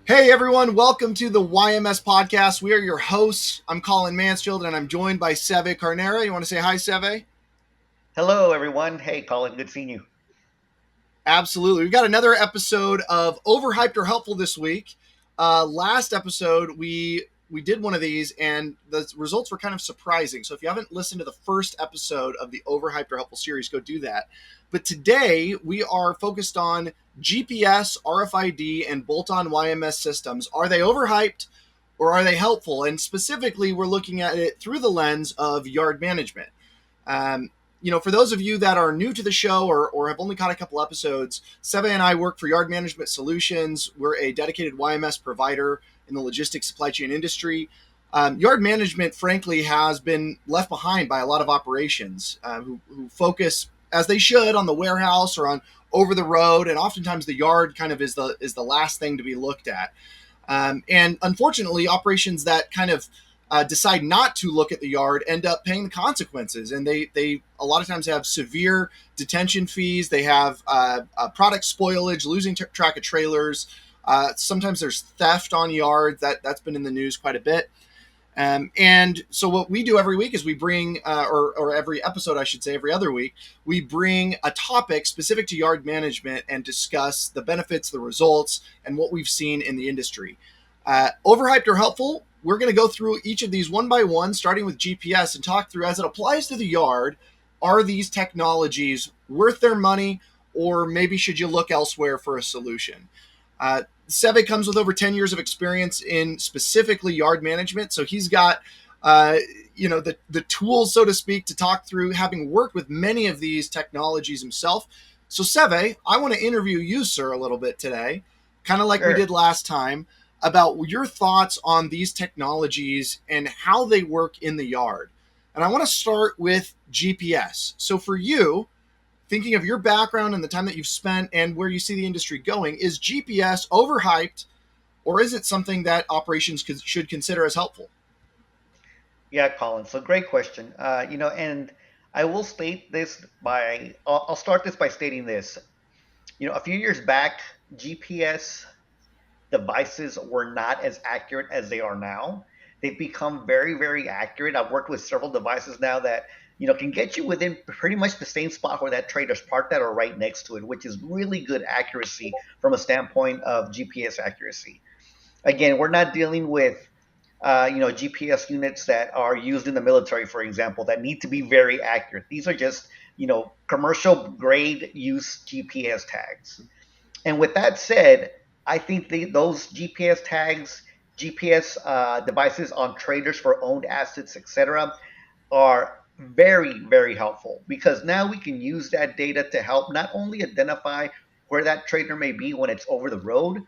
Hey everyone, welcome to the YMS podcast. We are your hosts. I'm Colin Mansfield and I'm joined by Seve Carnera. You want to say hi, Seve? Hello, everyone. Hey, Colin. Good seeing you. Absolutely. We've got another episode of Overhyped or Helpful this week. Last episode, we did one of these and the results were kind of surprising. So if you haven't listened to the first episode of the Overhyped or Helpful series, go do that. But today we are focused on GPS, RFID, and bolt-on YMS systems. Are they overhyped or are they helpful? And specifically, we're looking at it through the lens of yard management. Um, for those of you that are new to the show or have only caught a couple episodes, Seve and I work for Yard Management Solutions. We're a dedicated YMS provider in the logistics supply chain industry. Yard management, frankly, has been left behind by a lot of operations who focus, as they should, on the warehouse or on over the road, and oftentimes the yard kind of is the last thing to be looked at. And unfortunately, operations that kind of decide not to look at the yard end up paying the consequences, and they a lot of times have severe detention fees. They have product spoilage, losing track of trailers. Sometimes there's theft on yards. That's been in the news quite a bit. And so what we do every week is we bring, or every episode, I should say, every other week, we bring a topic specific to yard management and discuss the benefits, the results, and what we've seen in the industry. Overhyped or helpful, we're going to go through each of these one by one, starting with GPS, and talk through, as it applies to the yard, are these technologies worth their money, or maybe should you look elsewhere for a solution? Seve comes with over 10 years of experience in specifically yard management. So he's got, the tools, so to speak, to talk through, having worked with many of these technologies himself. So Seve, I want to interview you, sir, a little bit today, kind of like we Sure. did last time, about your thoughts on these technologies and how they work in the yard. And I want to start with GPS. So for you, thinking of your background and the time that you've spent and where you see the industry going, is GPS overhyped, or is it something that operations should consider as helpful? Yeah, Colin. So great question. And I will state this by, I'll start this by stating this. A few years back, GPS devices were not as accurate as they are now. They've become very, very accurate. I've worked with several devices now that, can get you within pretty much the same spot where that trader's parked at or right next to it, which is really good accuracy from a standpoint of GPS accuracy. Again, we're not dealing with GPS units that are used in the military, for example, that need to be very accurate. These are just commercial grade use GPS tags. And with that said, I think those GPS tags, GPS devices on traders for owned assets, etc., are very, very helpful because now we can use that data to help not only identify where that trader may be when it's over the road,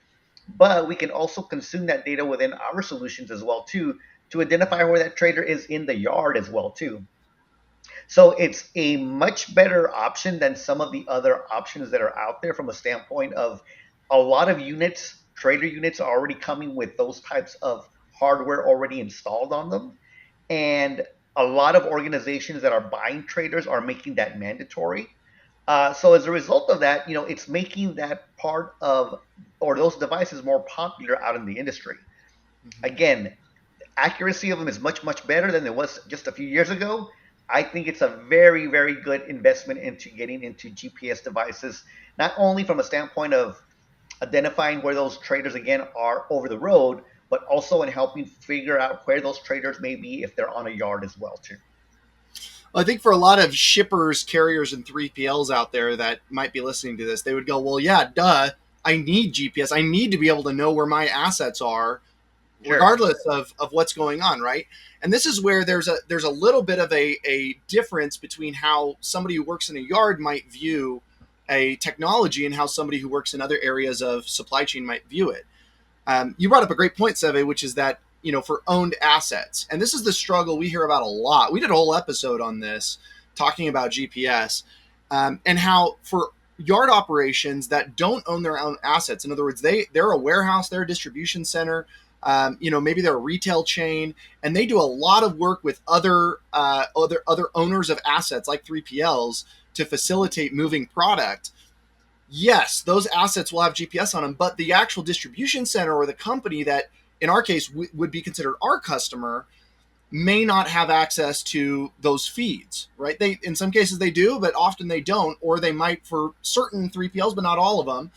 but we can also consume that data within our solutions as well too to identify where that trader is in the yard as well too. So it's a much better option than some of the other options that are out there from a standpoint of a lot of units, trader units are already coming with those types of hardware already installed on them. And a lot of organizations that are buying traders are making that mandatory. So as a result of that, it's making that part of or those devices more popular out in the industry. Mm-hmm. Again, accuracy of them is much, much better than it was just a few years ago. I think it's a very, very good investment into getting into GPS devices, not only from a standpoint of identifying where those traders again are over the road, but also in helping figure out where those traders may be if they're on a yard as well too. I think for a lot of shippers, carriers, and 3PLs out there that might be listening to this, they would go, well, yeah, duh, I need GPS. I need to be able to know where my assets are Sure. regardless of what's going on, right? And this is where there's a little bit of a difference between how somebody who works in a yard might view a technology and how somebody who works in other areas of supply chain might view it. You brought up a great point, Seve, which is that for owned assets, and this is the struggle we hear about a lot. We did a whole episode on this talking about GPS and how for yard operations that don't own their own assets, in other words, they're a warehouse, they're a distribution center, maybe they're a retail chain, and they do a lot of work with other owners of assets like 3PLs to facilitate moving product. yes, those assets will have GPS on them, but the actual distribution center or the company that, in our case, would be considered our customer may not have access to those feeds, right? They, in some cases they do, but often they don't, or they might for certain 3PLs, but not all of them.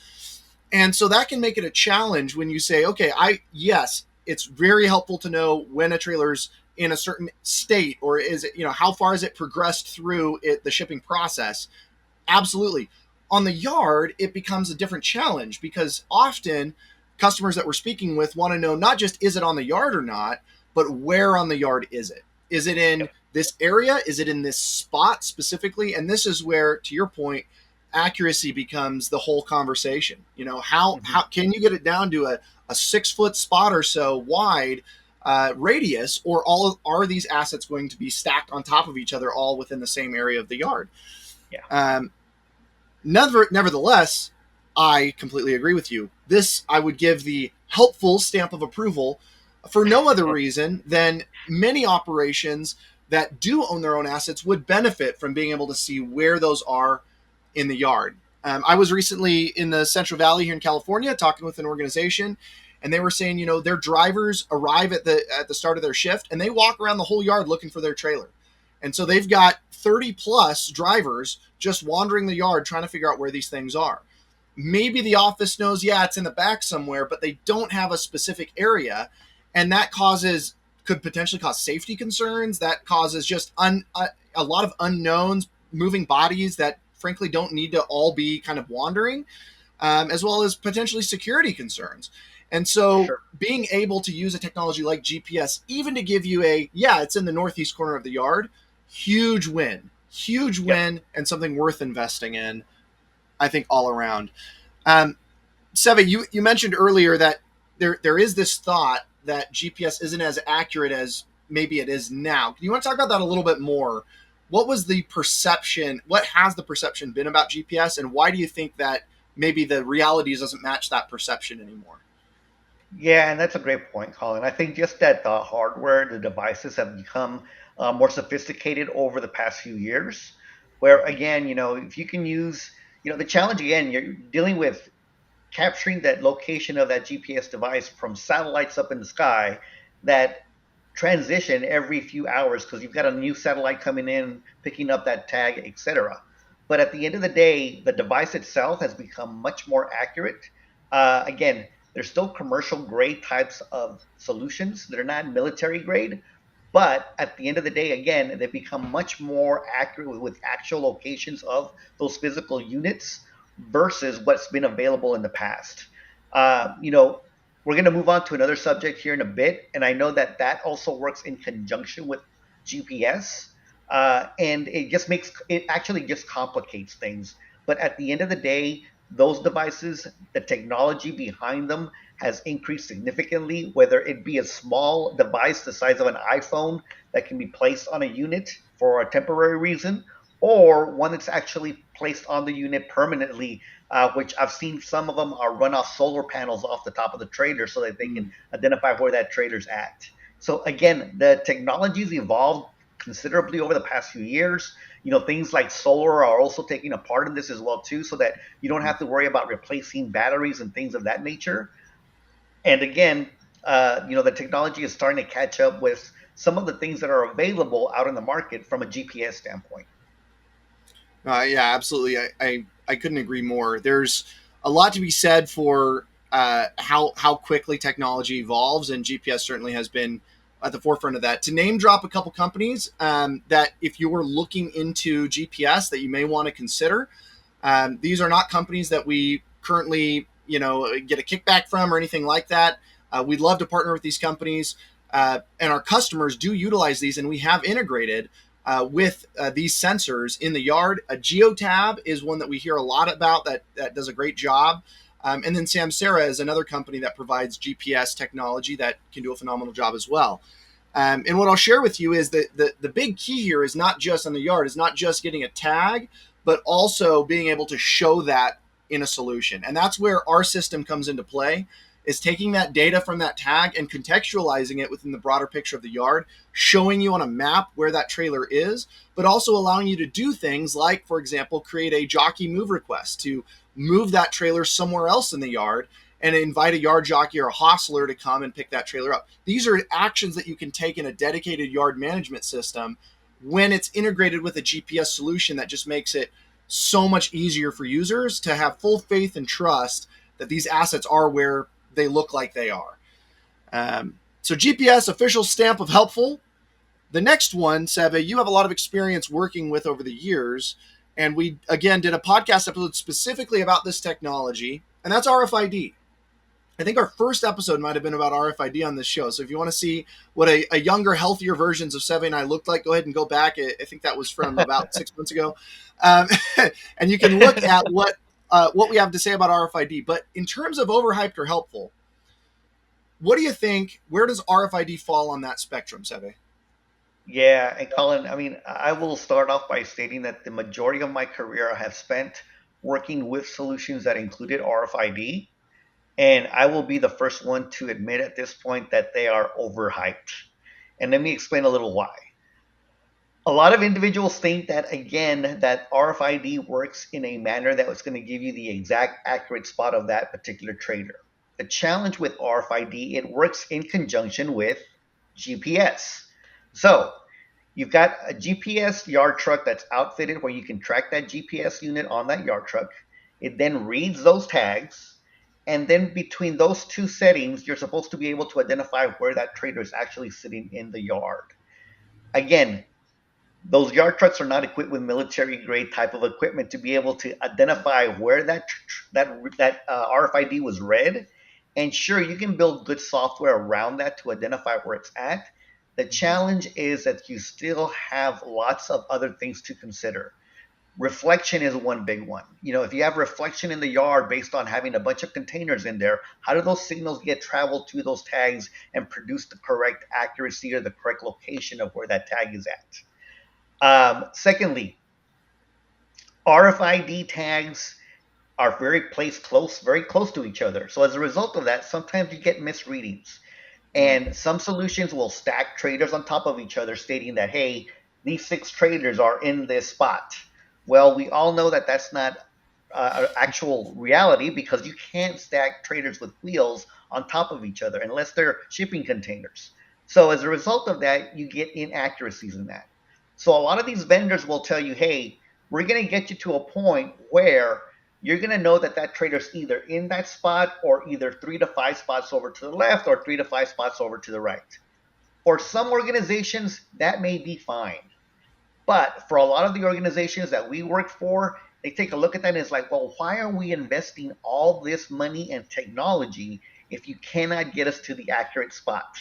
And so that can make it a challenge when you say, okay, yes, it's very helpful to know when a trailer's in a certain state, or is it, how far has it progressed through the shipping process. Absolutely. On the yard, it becomes a different challenge because often customers that we're speaking with want to know not just is it on the yard or not, but where on the yard is it? Is it in Yep. this area? Is it in this spot specifically? And this is where, to your point, accuracy becomes the whole conversation. How Hmm. can you get it down to a 6 foot spot or so wide radius, or are these assets going to be stacked on top of each other all within the same area of the yard? Yeah. Um, Nevertheless, I completely agree with you. This I would give the helpful stamp of approval for no other reason than many operations that do own their own assets would benefit from being able to see where those are in the yard. I was recently in the Central Valley here in California talking with an organization, and they were saying, their drivers arrive at the start of their shift and they walk around the whole yard looking for their trailer. And so they've got 30 plus drivers just wandering the yard trying to figure out where these things are. Maybe the office knows, yeah, it's in the back somewhere, but they don't have a specific area. And that could potentially cause safety concerns. That causes just a lot of unknowns, moving bodies that frankly don't need to all be kind of wandering, as well as potentially security concerns. And For so sure. being able to use a technology like GPS, even to give you yeah, it's in the northeast corner of the yard, huge Yep. win, and something worth investing in, I think, all around. Um, Seve, you mentioned earlier that there is this thought that GPS isn't as accurate as maybe it is now. Do you want to talk about that a little bit more? What was the perception? What has the perception been about GPS, and why do you think that maybe the reality doesn't match that perception anymore? Yeah, and that's a great point, Colin. I think just that the hardware, the devices have become more sophisticated over the past few years. Where again, if you can use, the challenge again, you're dealing with capturing that location of that GPS device from satellites up in the sky that transition every few hours because you've got a new satellite coming in, picking up that tag, etc. But at the end of the day, the device itself has become much more accurate. Again, there's still commercial grade types of solutions that are not military grade, but at the end of the day, again, they've become much more accurate with actual locations of those physical units versus what's been available in the past. Uh, you know, we're going to move on to another subject here in a bit, and I know that that also works in conjunction with GPS, and it actually just complicates things. But at the end of the day, those devices, the technology behind them has increased significantly, whether it be a small device the size of an iPhone that can be placed on a unit for a temporary reason, or one that's actually placed on the unit permanently, which I've seen some of them are run off solar panels off the top of the trailer so that they can Mm. identify where that trailer's at. So again, the technology's evolved considerably over the past few years. Things like solar are also taking a part in this as well too, so that you don't have to worry about replacing batteries and things of that nature. And again, the technology is starting to catch up with some of the things that are available out in the market from a GPS standpoint. Yeah, absolutely. I couldn't agree more. There's a lot to be said for how quickly technology evolves, and GPS certainly has been at the forefront of that. To name drop a couple companies that, if you were looking into GPS, that you may want to consider. These are not companies that we currently, get a kickback from or anything like that. We'd love to partner with these companies, and our customers do utilize these, and we have integrated with these sensors in the yard. A Geotab is one that we hear a lot about that does a great job. And then Samsara is another company that provides GPS technology that can do a phenomenal job as well. And what I'll share with you is that the big key here is not just on the yard, is not just getting a tag, but also being able to show that in a solution. And that's where our system comes into play, is taking that data from that tag and contextualizing it within the broader picture of the yard, showing you on a map where that trailer is, but also allowing you to do things like, for example, create a jockey move request to move that trailer somewhere else in the yard and invite a yard jockey or a hostler to come and pick that trailer up. These are actions that you can take in a dedicated yard management system when it's integrated with a GPS solution that just makes it so much easier for users to have full faith and trust that these assets are where they look like they are. So GPS official stamp of helpful. The next one, Seve, you have a lot of experience working with over the years. And we, again, did a podcast episode specifically about this technology, and that's RFID. I think our first episode might have been about RFID on this show. So if you want to see what a younger, healthier versions of Seve and I looked like, go ahead and go back. I think that was from about 6 months ago. Um, and you can look at what we have to say about RFID. But in terms of overhyped or helpful, what do you think? Where does RFID fall on that spectrum, Seve? Yeah, and Colin, I mean, I will start off by stating that the majority of my career I have spent working with solutions that included RFID, and I will be the first one to admit at this point that they are overhyped. And let me explain a little why. A lot of individuals think that, again, that RFID works in a manner that was going to give you the exact accurate spot of that particular trader. The challenge with RFID, it works in conjunction with GPS. So you've got a GPS yard truck that's outfitted where you can track that GPS unit on that yard truck. It then reads those tags. And then between those two settings, you're supposed to be able to identify where that trader is actually sitting in the yard. Again, those yard trucks are not equipped with military grade type of equipment to be able to identify where that RFID was read. And sure, you can build good software around that to identify where it's at. The challenge is that you still have lots of other things to consider. Reflection is one big one. If you have reflection in the yard based on having a bunch of containers in there, how do those signals get traveled to those tags and produce the correct accuracy or the correct location of where that tag is at? Secondly, RFID tags are very close to each other. So as a result of that, sometimes you get misreadings. And some solutions will stack traders on top of each other, stating that, hey, these 6 traders are in this spot. Well, we all know that that's not actual reality, because you can't stack traders with wheels on top of each other unless they're shipping containers. So as a result of that, you get inaccuracies in that. So a lot of these vendors will tell you, hey, we're going to get you to a point where you're going to know that that trader's either in that spot or either 3 to 5 spots over to the left or 3 to 5 spots over to the right. For some organizations, that may be fine. But for a lot of the organizations that we work for, they take a look at that and it's like, well, why are we investing all this money and technology if you cannot get us to the accurate spot?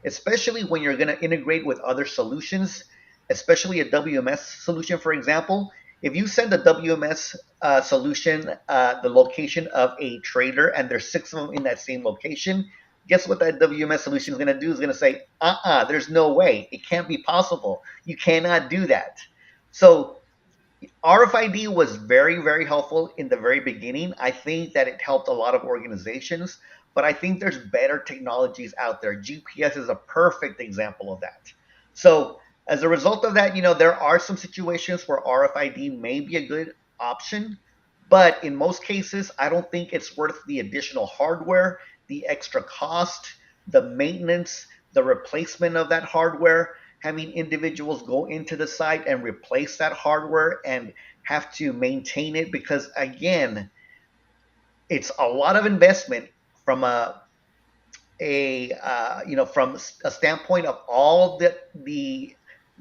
Especially when you're going to integrate with other solutions, especially a WMS solution, for example. If you send a WMS solution the location of a trader and there's 6 of them in that same location, guess what that WMS solution is going to do? Is going to say, there's no way. It can't be possible. You cannot do that. So RFID was very, very helpful in the very beginning. I think that it helped a lot of organizations, but I think there's better technologies out there. GPS is a perfect example of that. So as a result of that, there are some situations where RFID may be a good option, but in most cases, I don't think it's worth the additional hardware, the extra cost, the maintenance, the replacement of that hardware, having individuals go into the site and replace that hardware and have to maintain it, because again, it's a lot of investment from from a standpoint of all the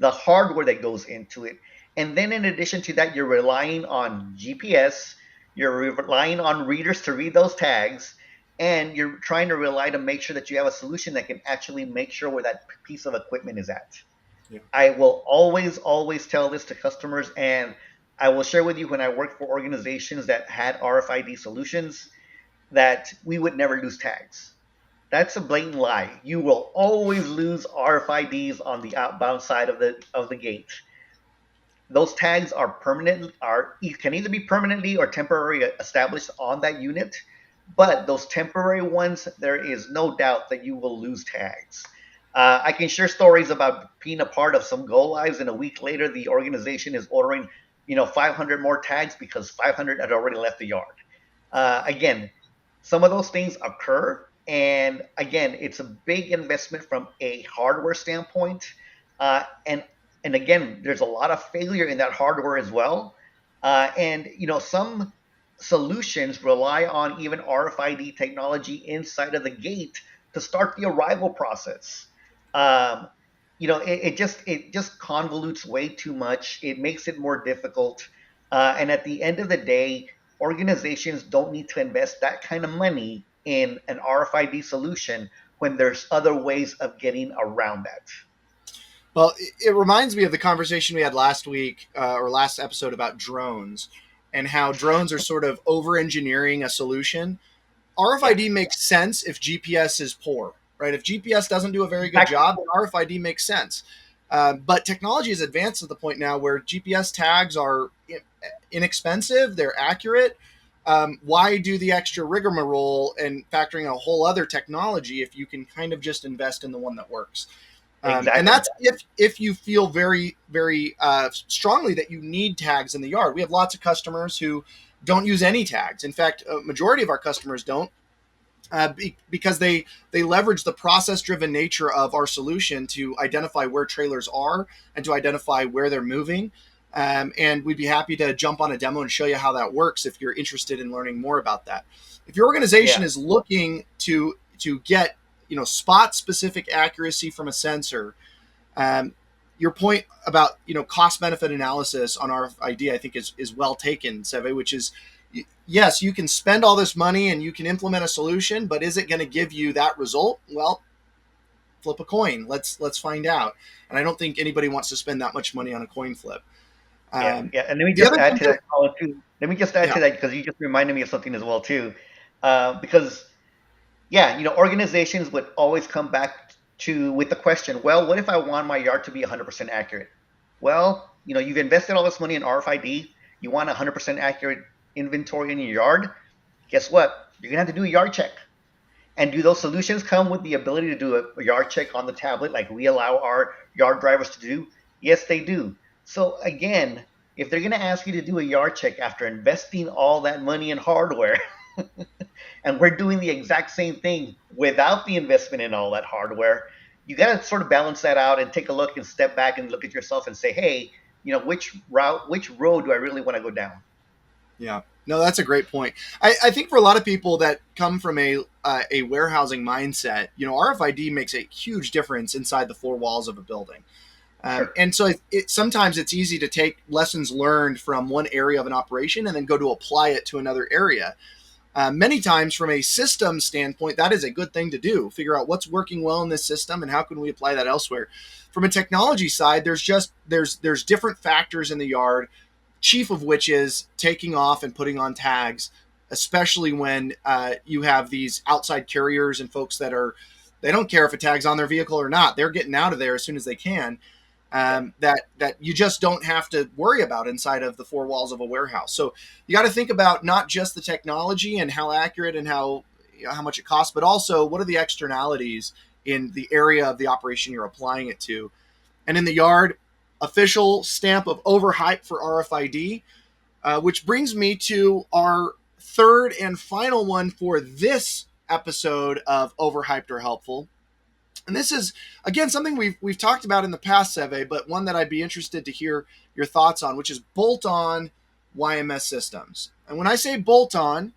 hardware that goes into it. And then in addition to that, you're relying on GPS, you're relying on readers to read those tags, and you're trying to rely to make sure that you have a solution that can actually make sure where that piece of equipment is at. Yeah. I will always, always tell this to customers, and I will share with you when I worked for organizations that had RFID solutions that we would never lose tags. That's a blatant lie. You will always lose RFIDs on the outbound side of the gate. Those tags are permanent, can either be permanently or temporarily established on that unit. But those temporary ones, there is no doubt that you will lose tags. I can share stories about being a part of some go lives, and a week later, the organization is ordering, 500 more tags because 500 had already left the yard. Again, some of those things occur, and again, it's a big investment from a hardware standpoint, and again, there's a lot of failure in that hardware as well, and some solutions rely on even RFID technology inside of the gate to start the arrival process. Um, it just convolutes way too much. It makes it more difficult, and at the end of the day, organizations don't need to invest that kind of money in an RFID solution when there's other ways of getting around that. Well, it reminds me of the conversation we had last week or last episode about drones and how drones are sort of over engineering a solution. Yeah, RFID makes sense if GPS is poor, right? If GPS doesn't do a very good exactly. job, then RFID makes sense. But technology is advanced to the point now where GPS tags are inexpensive, they're accurate. Why do the extra rigmarole and factoring a whole other technology if you can kind of just invest in the one that works? And Exactly. that's if you feel very very strongly that you need tags in the yard. We have lots of customers who don't use any tags. In fact, a majority of our customers don't because they leverage the process driven nature of our solution to identify where trailers are and to identify where they're moving. And we'd be happy to jump on a demo and show you how that works if you're interested in learning more about that. If your organization Yeah, is looking to get spot specific accuracy from a sensor, um, your point about cost benefit analysis on RFID, I think is well taken, Seve, which is yes, you can spend all this money and you can implement a solution, but is it going to give you that result? Well, flip a coin. Let's find out. And I don't think anybody wants to spend that much money on a coin flip. yeah, Um, yeah. And let me the just other add thing to that that, Colin, too. Let me just add yeah to that because you just reminded me of something as well, too. Because yeah, organizations would always come back to with the question, well, what if I want my yard to be 100% accurate? Well, you've invested all this money in RFID. You want 100% accurate inventory in your yard. Guess what? You're gonna have to do a yard check. And do those solutions come with the ability to do a yard check on the tablet like we allow our yard drivers to do? Yes, they do. So again, if they're going to ask you to do a yard check after investing all that money in hardware, and we're doing the exact same thing without the investment in all that hardware, you got to sort of balance that out and take a look and step back and look at yourself and say, hey, which road do I really want to go down? yeah no, that's a great point. I think for a lot of people that come from a warehousing mindset, RFID makes a huge difference inside the four walls of a building. Sure. And so sometimes it's easy to take lessons learned from one area of an operation and then go to apply it to another area. Many times, from a system standpoint, that is a good thing to do. Figure out what's working well in this system and how can we apply that elsewhere. From a technology side, there's different factors in the yard, chief of which is taking off and putting on tags, especially when you have these outside carriers and folks that they don't care if a tag's on their vehicle or not. They're getting out of there as soon as they can. Yeah. That you just don't have to worry about inside of the four walls of a warehouse. So you got to think about not just the technology and how accurate and how much it costs, but also what are the externalities in the area of the operation you're applying it to. And in the yard, official stamp of overhype for RFID, which brings me to our third and final one for this episode of Overhyped or Helpful. And this is again something we've talked about in the past, Seve, but one that I'd be interested to hear your thoughts on, which is bolt-on YMS systems. And when I say bolt-on,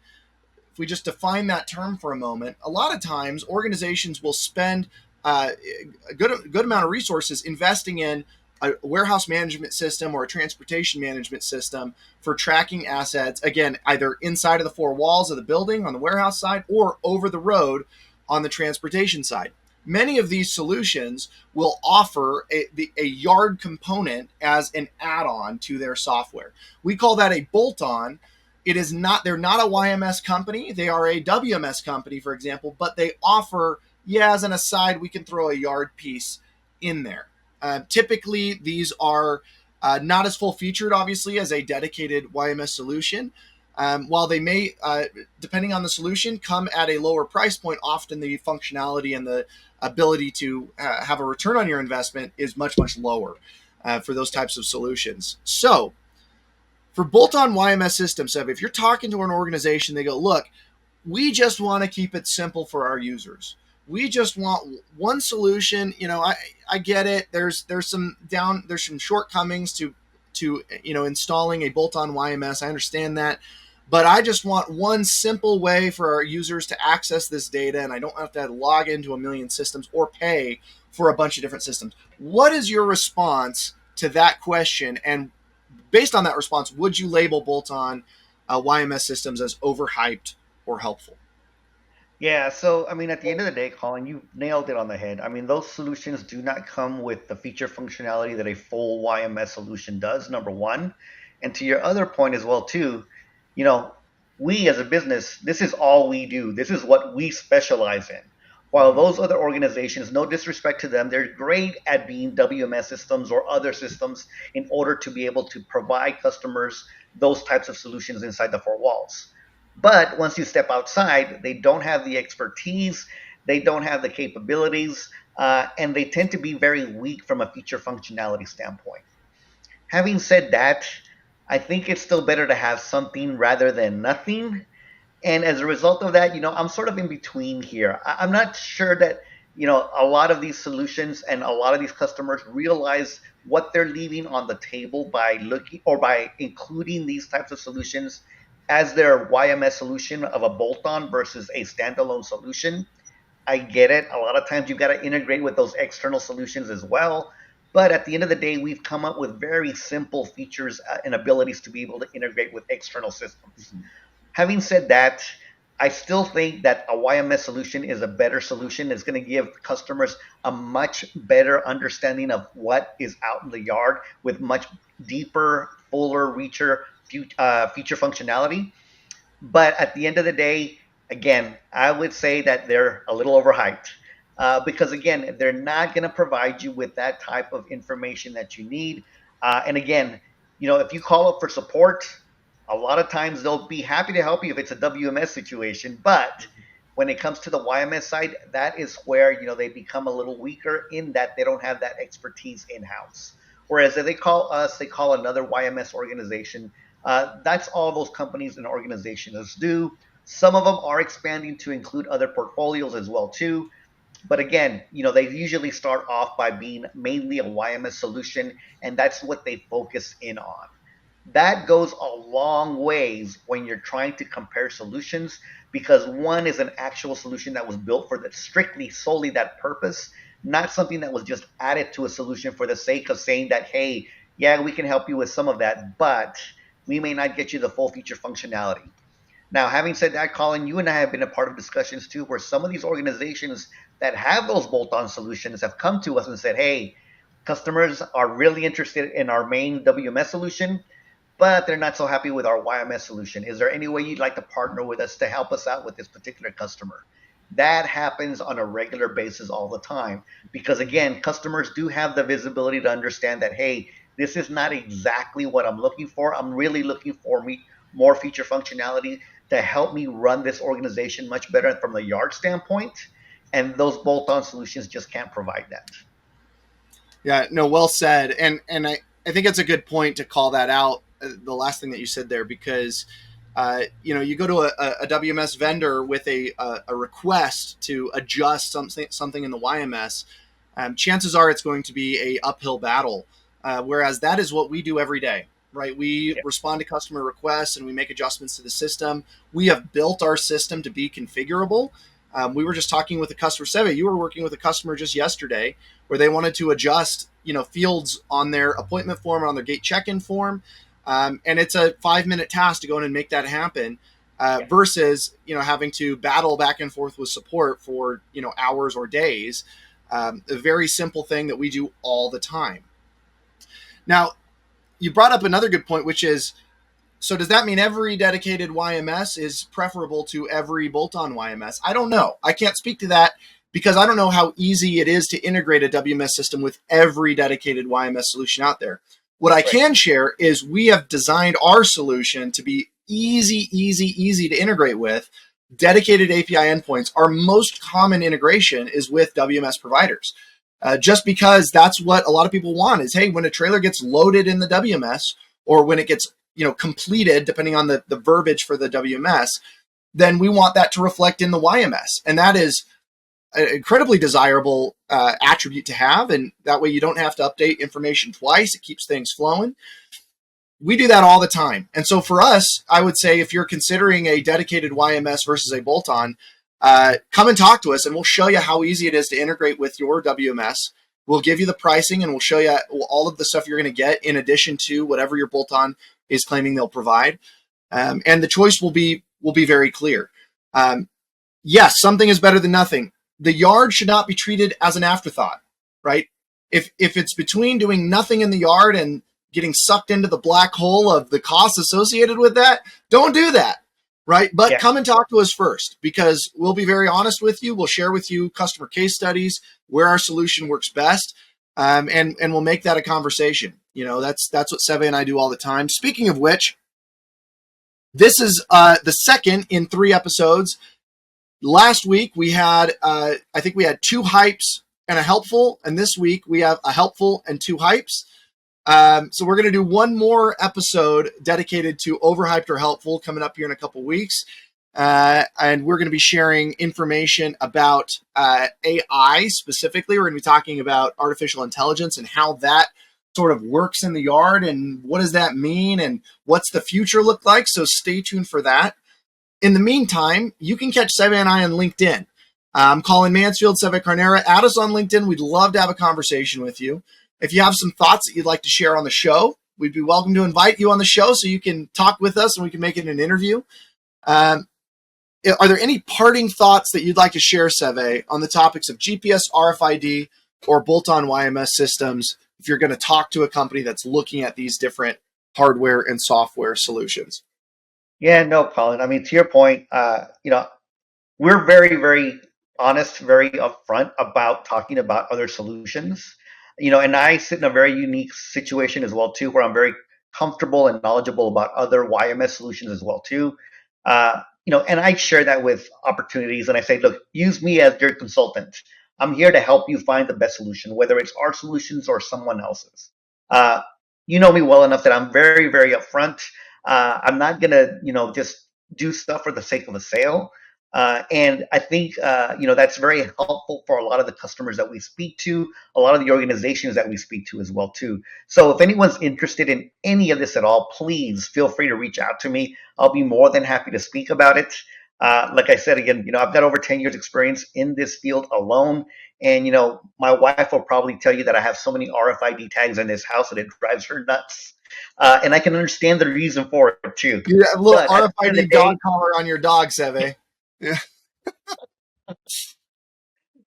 if we just define that term for a moment, a lot of times organizations will spend a good amount of resources investing in a warehouse management system or a transportation management system for tracking assets, again, either inside of the four walls of the building on the warehouse side or over the road on the transportation side. Many of these solutions will offer a yard component as an add-on to their software. We call that a bolt-on. It is not, they're not a YMS company. They are a WMS company, for example, but they offer, yeah, as an aside, we can throw a yard piece in there. Typically, these are not as full featured, obviously, as a dedicated YMS solution. While they may, depending on the solution, come at a lower price point, often the functionality and the ability to have a return on your investment is much, much lower for those types of solutions. So, For bolt-on YMS systems, if you're talking to an organization, they go, look, we just want to keep it simple for our users. We just want one solution. I get it. There's some shortcomings to installing a bolt-on YMS. I understand that, but I just want one simple way for our users to access this data, and I don't have to log into a million systems or pay for a bunch of different systems. What is your response to that question? And based on that response, would you label bolt-on YMS systems as overhyped or helpful? Yeah, so I mean, at the end of the day, Colin, you nailed it on the head. I mean, those solutions do not come with the feature functionality that a full YMS solution does, number one. And to your other point as well, too, you know, we as a business, this is all we do. This is what we specialize in. While Mm-hmm. those other organizations, no disrespect to them, they're great at being WMS systems or other systems in order to be able to provide customers those types of solutions inside the four walls. But once you step outside, they don't have the expertise, they don't have the capabilities, and they tend to be very weak from a feature functionality standpoint. Having said that, I think it's still better to have something rather than nothing. And as a result of that, I'm sort of in between here. I'm not sure that, a lot of these solutions and a lot of these customers realize what they're leaving on the table by looking or by including these types of solutions as their YMS solution of a bolt on versus a standalone solution. I get it. A lot of times you've got to integrate with those external solutions as well. But at the end of the day, we've come up with very simple features and abilities to be able to integrate with external systems. Mm-hmm. Having said that, I still think that a YMS solution is a better solution. It's going to give customers a much better understanding of what is out in the yard with much deeper, fuller, richer feature functionality. But at the end of the day, again, I would say that they're a little overhyped because, again, they're not going to provide you with that type of information that you need. And again, if you call up for support, a lot of times they'll be happy to help you if it's a WMS situation. But when it comes to the YMS side, that is where they become a little weaker in that they don't have that expertise in house. Whereas if they call us, they call another YMS organization, that's all those companies and organizations do. Some of them are expanding to include other portfolios as well too. But again, they usually start off by being mainly a YMS solution, and that's what they focus in on. That goes a long ways when you're trying to compare solutions because one is an actual solution that was built for that strictly solely that purpose, not something that was just added to a solution for the sake of saying that, hey, yeah, we can help you with some of that, but we may not get you the full feature functionality. Now, having said that, Colin, you and I have been a part of discussions too, where some of these organizations that have those bolt on solutions have come to us and said, hey, customers are really interested in our main WMS solution, but they're not so happy with our YMS solution. Is there any way you'd like to partner with us to help us out with this particular customer? That happens on a regular basis all the time because, again, customers do have the visibility to understand that, hey, this is not exactly what I'm looking for. I'm really looking for more feature functionality to help me run this organization much better from the yard standpoint. And those bolt on solutions just can't provide that. Yeah, no, well said. And I think it's a good point to call that out, the last thing that you said there, because you go to a WMS vendor with a request to adjust something in the YMS. Chances are it's going to be a uphill battle. Whereas that is what we do every day, right? We Yeah. respond to customer requests and we make adjustments to the system. We have built our system to be configurable. We were just talking with a customer. Seve, you were working with a customer just yesterday where they wanted to adjust, fields on their appointment form or on their gate check-in form, and it's a 5-minute task to go in and make that happen. Yeah. Versus having to battle back and forth with support for hours or days. A very simple thing that we do all the time. Now, you brought up another good point, which is, so does that mean every dedicated YMS is preferable to every bolt-on YMS? I don't know. I can't speak to that because I don't know how easy it is to integrate a WMS system with every dedicated YMS solution out there. What I Right. can share is we have designed our solution to be easy to integrate with. Dedicated API endpoints. Our most common integration is with WMS providers. Just because that's what a lot of people want is, hey, when a trailer gets loaded in the WMS or when it gets completed, depending on the verbiage for the WMS, then we want that to reflect in the YMS. And that is an incredibly desirable attribute to have. And that way you don't have to update information twice. It keeps things flowing. We do that all the time. And so for us, I would say if you're considering a dedicated YMS versus a bolt-on, come and talk to us and we'll show you how easy it is to integrate with your WMS. We'll give you the pricing and we'll show you all of the stuff you're going to get in addition to whatever your bolt-on is claiming they'll provide. And the choice will be very clear. Yes, something is better than nothing. The yard should not be treated as an afterthought, right? If it's between doing nothing in the yard and getting sucked into the black hole of the costs associated with that, don't do that, right? But come and talk to us first, because we'll be very honest with you. We'll share with you customer case studies where our solution works best, and we'll make that a conversation. That's what Seve and I do all the time. Speaking of which, this is the second in 3 episodes. Last week we had, I think we had 2 hypes and a helpful, and this week we have a helpful and 2 hypes. So we're going to do one more episode dedicated to overhyped or helpful coming up here in a couple weeks. And we're going to be sharing information about AI specifically. We're going to be talking about artificial intelligence and how that sort of works in the yard and what does that mean and what's the future look like. So stay tuned for that. In the meantime, you can catch Seve and I on LinkedIn. I'm Colin Mansfield, Seve Carnera. Add us on LinkedIn. We'd love to have a conversation with you. If you have some thoughts that you'd like to share on the show, we'd be welcome to invite you on the show so you can talk with us and we can make it an interview. Are there any parting thoughts that you'd like to share, Seve, on the topics of GPS, RFID, or bolt-on YMS systems if you're going to talk to a company that's looking at these different hardware and software solutions? Yeah, no, Colin. I mean, to your point, we're very, very honest, very upfront about talking about other solutions. And I sit in a very unique situation as well too, where I'm very comfortable and knowledgeable about other YMS solutions as well too. And I share that with opportunities, and I say, look, use me as your consultant. I'm here to help you find the best solution, whether it's our solutions or someone else's. You know me well enough that I'm very, very upfront. I'm not gonna, just do stuff for the sake of a sale. And I think, that's very helpful for a lot of the customers that we speak to, a lot of the organizations that we speak to as well too. So if anyone's interested in any of this at all, please feel free to reach out to me. I'll be more than happy to speak about it. Like I said, again, I've got over 10 years experience in this field alone. And, my wife will probably tell you that I have so many RFID tags in this house that it drives her nuts. And I can understand the reason for it too. You have a little RFID dog collar on your dog, Seve. Yeah.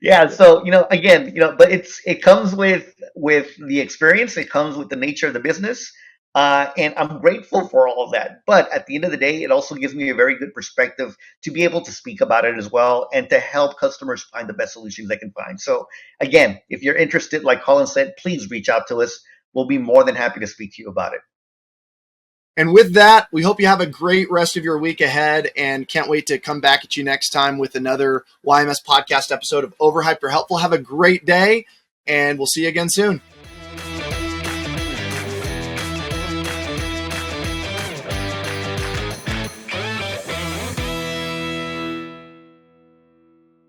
Yeah. So, again, but it comes with the experience. It comes with the nature of the business. And I'm grateful for all of that. But at the end of the day, it also gives me a very good perspective to be able to speak about it as well and to help customers find the best solutions they can find. So again, if you're interested, like Colin said, please reach out to us. We'll be more than happy to speak to you about it. And with that, we hope you have a great rest of your week ahead and can't wait to come back at you next time with another YMS podcast episode of Overhyped or Helpful. Have a great day and we'll see you again soon.